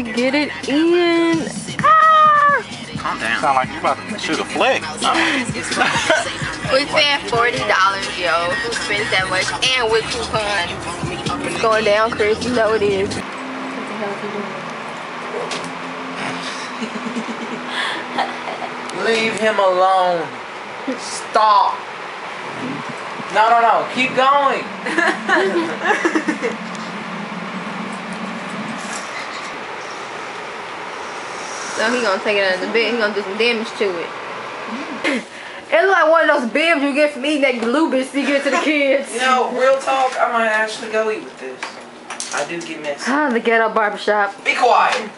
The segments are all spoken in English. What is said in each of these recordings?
to get it in. Ah! Calm down. Sound like you about to shoot a flick. We spent $40, yo. Who spends that much? And with coupons. It's going down, Chris. You know it is. What the hell is he doing? Leave him alone. Stop. No. Keep going. So he gonna take it under the bed. He gonna do some damage to it. It's like one of those bibs you get from eating that Lubis you get to the kids. You know, real talk, I might actually go eat with this. I do get messy. Ah, the ghetto barbershop. Be quiet.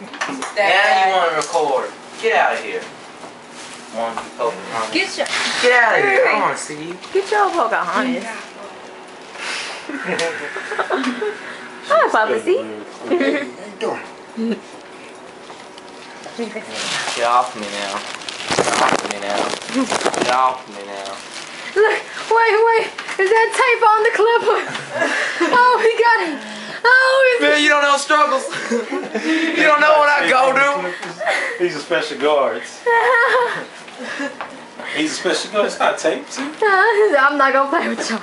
Now you want to record. Get out of here. Get out of here. I want to see you. Get your Pocahontas. Hi, Papa. See? Get off me now. Get off me now. Get off me now. Look, wait. Is that tape on the clipper? Oh, he got it. Oh, Man, you don't know struggles. You don't know what I go through. These are special guards. He's a special guard. It's not tape, too. I'm not gonna play with y'all.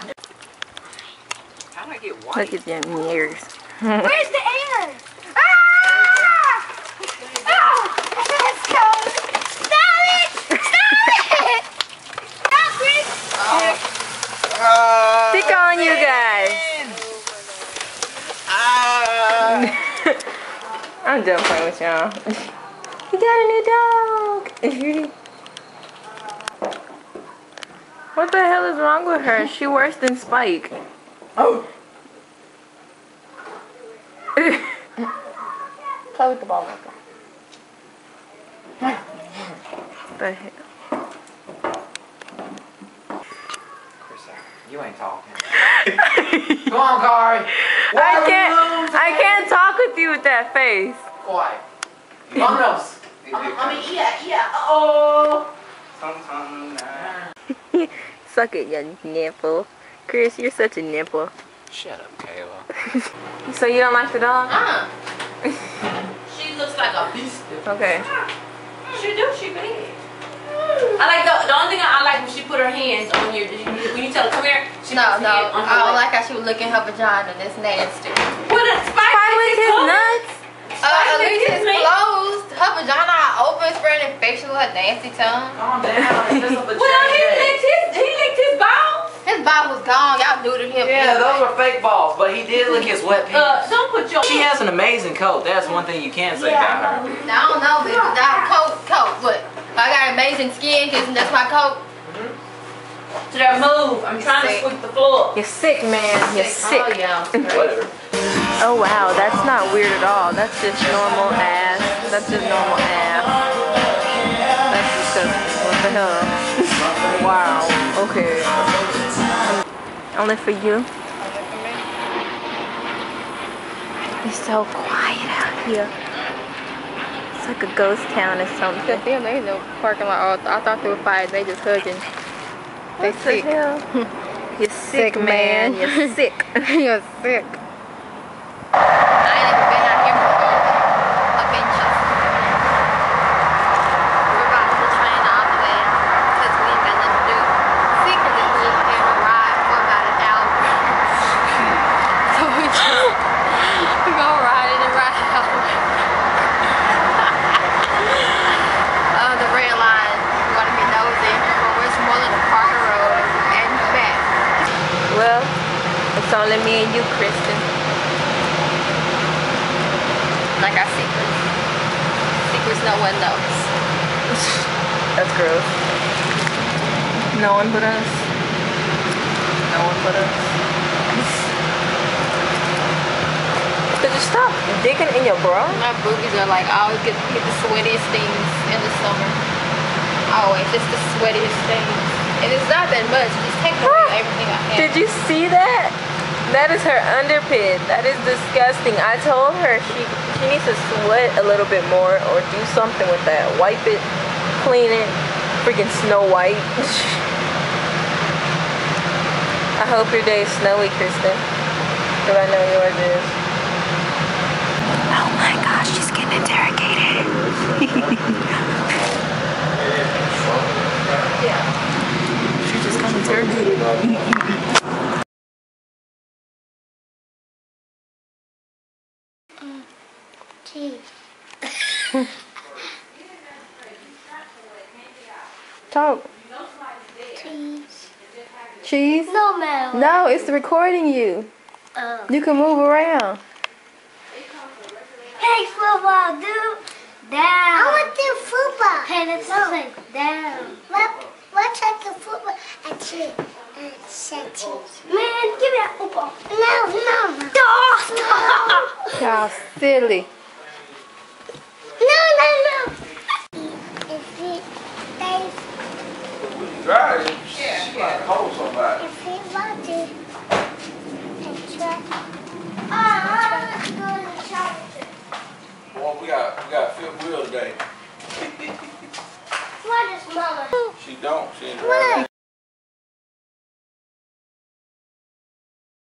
How do I get white? Look at them ears. Where's the air? Ah! Oh, let's go. Stop it! Stop it! Stick on, you guys. I'm done playing with y'all. You got a new dog. What the hell is wrong with her? She worse than Spike. Oh. Play with the ball. The hell? You ain't talking. Come on, Kari. I can't talk with you with that face. Quiet. Vámonos. Yeah. Oh. Suck it, you nipple. Chris, you're such a nipple. Shut up, Kayla. So you don't like the dog? She looks like a beast. Okay. She big. I like the only thing I like when she put her hands on your when you tell her come here. She No, puts her hand on her I don't leg. like how she was licking her vagina. That's nasty. What a Spike with his nuts. At least it's me. closed. Her vagina open, spreading infection with her nasty tongue. Calm down. Well, he licked his balls. His ball was gone. Y'all neutered him. Yeah, those were fake balls, but he did lick his wet penis. Don't put your. She has an amazing coat. That's one thing you can say about her. I don't know, baby. That coat. What? I got amazing skin. That's my coat. To that move. I'm trying to sweep the floor. You're sick, man. You're sick. Oh yeah. Whatever. Oh wow, that's not weird at all. That's just normal ass. That's just normal ass. That's disgusting. What the hell? Wow. Okay. Only for you. It's so quiet out here. It's like a ghost town or something. The family in the parking lot. I thought they were fighting. They just hugging. They sick. You're sick, man. You're sick. You're sick. I ain't never been out here before. Adventures. We're about to train all the way out because we ain't got nothing to do. Secretly, we just came to ride for about an hour. So we're gonna ride in and ride out. The red line. You wanna be nosy? Well, we're more than the Parker Road and back. Well, it's only me and you, Kristen. Like our secrets. Secrets no one knows. That's gross. No one but us. No one but us. Could you stop digging in your bra? My boobies are like, I always get the sweatiest things in the summer. Always, just the sweatiest things. And it's not that much, just take away everything I have. Did you see that? That is her underpin. That is disgusting. I told her she needs to sweat a little bit more or do something with that. Wipe it, clean it, freaking Snow White. I hope your day is snowy, Kristen. Because I know yours is. Oh my gosh. she's getting interrogated. Yeah. She just got interrogated. Cheese. Talk. Cheese. Cheese? No, man. No, it's recording you. Oh. You can move around. Hey, football, dude. Down. I want to do football. Hey, let's say down. Let's take the football and cheese. And say cheese. Man, give me that football. No. No. Y'all silly. No. If it stays, Right? Yeah. She might hold somebody. if it wants to, and try. Let's go to the shop. Well, we got fifth wheel today. What is mama? She don't. She ain't What?